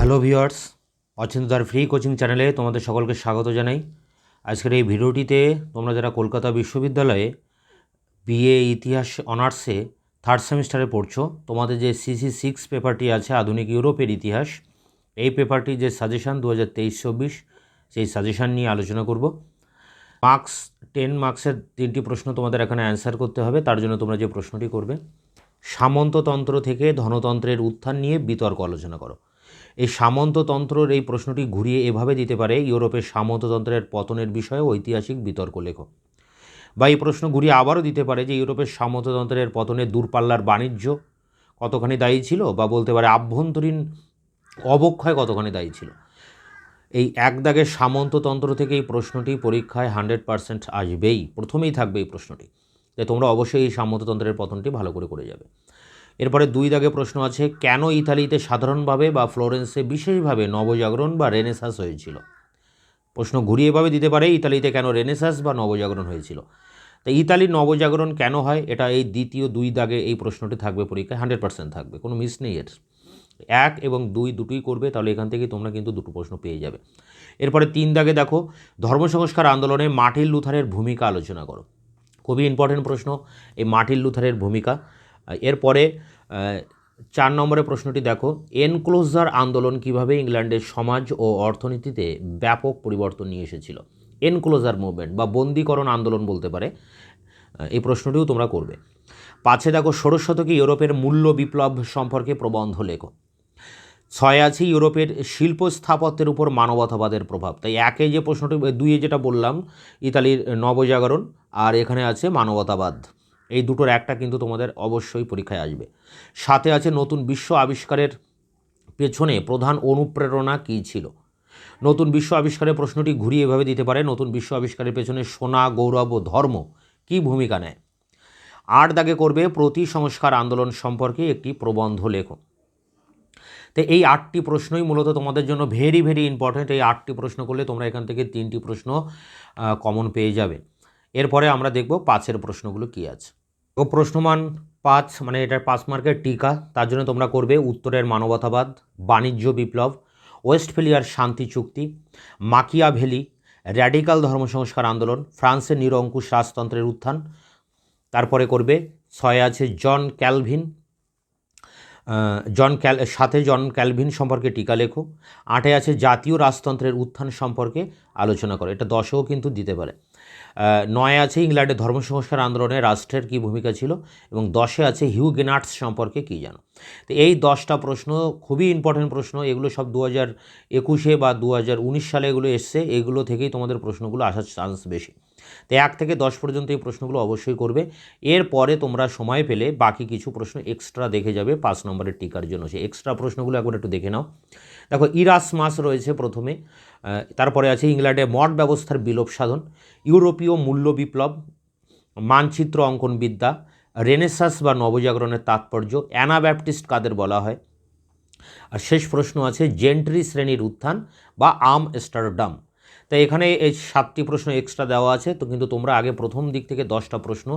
Hello viewers, অচিন্তদার free coaching চ্যানেলে তোমাদের সকলকে স্বাগত জানাই। আজকের এই ভিডিওটিতে তোমরা যারা কলকাতা বিশ্ববিদ্যালয়ে বিএ ইতিহাস অনার্সে থার্ড সেমিস্টারে পড়ছো, তোমাদের যে CC6 পেপারটি আছে আধুনিক ইউরোপের ইতিহাস, এই পেপারটি যে সাজেশান 2023-24 সেই সাজেশান নিয়ে আলোচনা করব। 10 মার্কসের 3টি প্রশ্ন তোমাদের এখানে অ্যান্সার করতে হবে। তার জন্য তোমরা যে প্রশ্নটি করবে, সামন্ততন্ত্র থেকে ধনতন্ত্রের উত্থান নিয়ে বিতর্ক আলোচনা করো। এই সামন্ততন্ত্রের এই প্রশ্নটি ঘুরিয়ে এভাবে দিতে পারে, ইউরোপের সামন্ততন্ত্রের পতনের বিষয়ে ঐতিহাসিক বিতর্ক লেখো। বা এই প্রশ্ন ঘুরিয়ে আবারও দিতে পারে যে ইউরোপের সামন্ততন্ত্রের পতনে দূরপাল্লার বাণিজ্য কতখানি দায়ী ছিল, বা বলতে পারে আভ্যন্তরীণ অবক্ষয় কতখানি দায়ী ছিল। এই এক দাগের সামন্ততন্ত্র থেকে এই প্রশ্নটি পরীক্ষায় 100% আসবেই, প্রথমেই থাকবে এই প্রশ্নটি। তাই তোমরা অবশ্যই এই সামন্ততন্ত্রের পতনটি ভালো করে যাবে। এরপরে 2 দাগে প্রশ্ন আছে, কেন ইতালিতে সাধারণভাবে বা ফ্লোরেন্সে বিশেষভাবে নবজাগরণ বা রেনেসাঁস হয়েছিল। প্রশ্ন ঘুরিয়ে এভাবে দিতে পারে, ইতালিতে কেন রেনেসাঁস বা নবজাগরণ হয়েছিল। তো ইতালির নবজাগরণ কেন হয়, এটা এই দ্বিতীয় 2 দাগে এই প্রশ্নটি থাকবে পরীক্ষায়, 100% থাকবে, কোনো মিস নেই এর। 1 এবং 2 দুটোই করবে, তাহলে এখান থেকে তোমরা কিন্তু দুটো প্রশ্ন পেয়ে যাবে। এরপরে 3 দাগে দেখো, ধর্ম সংস্কার আন্দোলনে মার্টিন লুথারের ভূমিকা আলোচনা করো। খুবই ইম্পর্টেন্ট প্রশ্ন এই মার্টিন লুথারের ভূমিকা। এরপরে 4 নম্বরের প্রশ্নটি দেখো, এনক্লোজার আন্দোলন কিভাবে ইংল্যান্ডের সমাজ ও অর্থনীতিতে ব্যাপক পরিবর্তন নিয়ে এসেছিল। এনক্লোজার মুভমেন্ট বা বন্দীকরণ আন্দোলন বলতে পারে, এই প্রশ্নটিও তোমরা করবে। 5 দেখো, ষোড়শ শতকে ইউরোপের মূল্য বিপ্লব সম্পর্কে প্রবন্ধ লেখো। 6 আছে ইউরোপের শিল্প স্থাপত্যের উপর মানবতাবাদের প্রভাব। তাই একে যে প্রশ্নটি, 2 যেটা বললাম ইতালির নবজাগরণ, আর এখানে আছে মানবতাবাদ, এই দুটোর একটা কিন্তু তোমাদের অবশ্যই পরীক্ষায় আসবে। 7 আছে নতুন বিশ্ব আবিষ্কারের পেছনে প্রধান অনুপ্রেরণা কী ছিল। নতুন বিশ্ব আবিষ্কারের প্রশ্নটি ঘুরিয়ে এভাবে দিতে পারে, নতুন বিশ্ব আবিষ্কারের পেছনে সোনা, গৌরব ও ধর্ম কী ভূমিকা নেয়। 8 দাগে করবে প্রতি সংস্কার আন্দোলন সম্পর্কে একটি প্রবন্ধ লেখো। তো এই 8টি প্রশ্নই মূলত তোমাদের জন্য ভেরি ভেরি ইম্পর্ট্যান্ট। এই 8টি প্রশ্ন করলে তোমরা এখান থেকে 3টি প্রশ্ন কমন পেয়ে যাবে। এরপরে আমরা দেখব 5-এর প্রশ্নগুলো কী আছে। ও প্রশ্নমান 5 মানে এটার 5 মার্কের টিকা, তার জন্য তোমরা করবে উত্তরের মানবতাবাদ, বাণিজ্য বিপ্লব, ওয়েস্টফেলিয়ার শান্তি চুক্তি, মাকিয়াভেলি, র্যাডিক্যাল ধর্ম সংস্কার আন্দোলন, ফ্রান্সের নিরঙ্কুশ রাজতন্ত্রের উত্থান। তারপরে করবে 6 আছে জন ক্যালভিন, সাথে জন ক্যালভিন সম্পর্কে টিকা লেখো। 8 আছে জাতীয় রাজতন্ত্রের উত্থান সম্পর্কে আলোচনা করো, এটা 10এও কিন্তু দিতে পারে। 9 আছে ইংল্যান্ডের ধর্ম সংস্কার আন্দোলনে রাষ্ট্রের কী ভূমিকা ছিল, এবং 10 আছে হিউগেনাটস সম্পর্কে কী জানো। তো এই 10টা প্রশ্ন খুবই ইম্পর্টেন্ট প্রশ্ন, এগুলো সব 2021 বা 2019 সালে এগুলো এসছে, এগুলো থেকেই তোমাদের প্রশ্নগুলো আসার চান্স বেশি। তো 1 থেকে 10 পর্যন্ত এই প্রশ্নগুলো অবশ্যই করবে। এরপরে তোমরা সময় পেলে বাকি কিছু প্রশ্ন এক্সট্রা দেখে যাবে 5 নম্বরের টিকার জন্য, সেই এক্সট্রা প্রশ্নগুলো একবার একটু দেখে নাও। দেখো ইরাসমাস রয়েছে প্রথমে, তারপরে আছে ইংল্যান্ডে মঠ ব্যবস্থার বিলোপ সাধন, ইউরোপীয় মূল্য বিপ্লব, মানচিত্র অঙ্কনবিদ্যা, রেনেসাঁস বা নবজাগরণের তাৎপর্য, অ্যানাব্যাপটিস্ট কাদের বলা হয়। আর শেষ প্রশ্ন আছে জেন্ট্রি শ্রেণীর উত্থান বা আমস্টারডাম। তাই এখানে এই 7টি প্রশ্ন এক্সট্রা দেওয়া আছে, তো কিন্তু তোমরা আগে প্রথম দিক থেকে 10টা প্রশ্ন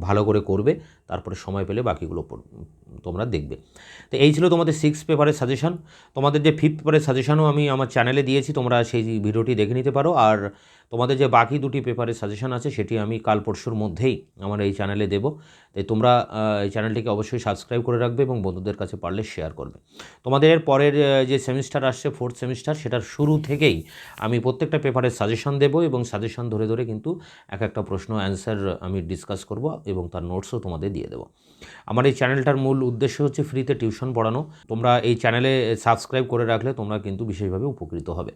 ভালো করে করবে, তারপরে সময় পেলে বাকিগুলো তোমরা দেখবে। তো এই ছিল তোমাদের 6 পেপারের সাজেশান। তোমাদের যে 5th পেপারের সাজেশানও আমি আমার চ্যানেলে দিয়েছি, তোমরা সেই ভিডিওটি দেখে নিতে পারো। আর তোমাদের যে বাকি 2টি পেপারের সাজেশান আছে সেটি আমি কাল পরশুর মধ্যেই আমার এই চ্যানেলে দেবো। তাই তোমরা এই চ্যানেলটিকে অবশ্যই সাবস্ক্রাইব করে রাখবে এবং বন্ধুদের কাছে পারলে শেয়ার করবে। তোমাদের পরের যে সেমিস্টার আসছে 4th সেমিস্টার, সেটার শুরু থেকেই আমি প্রত্যেকটা পেপারের সাজেশন দেবো, এবং সাজেশন ধরে ধরে কিন্তু এক একটা প্রশ্ন অ্যান্সার আমি ডিসকাস করব এবং তার নোটসও তোমাদের দিয়ে দেবো। আমার এই চ্যানেলটার মূল উদ্দেশ্য হচ্ছে ফ্রিতে টিউশন পড়ানো। তোমরা এই চ্যানেলে সাবস্ক্রাইব করে রাখলে তোমরা কিন্তু বিশেষভাবে উপকৃত হবে।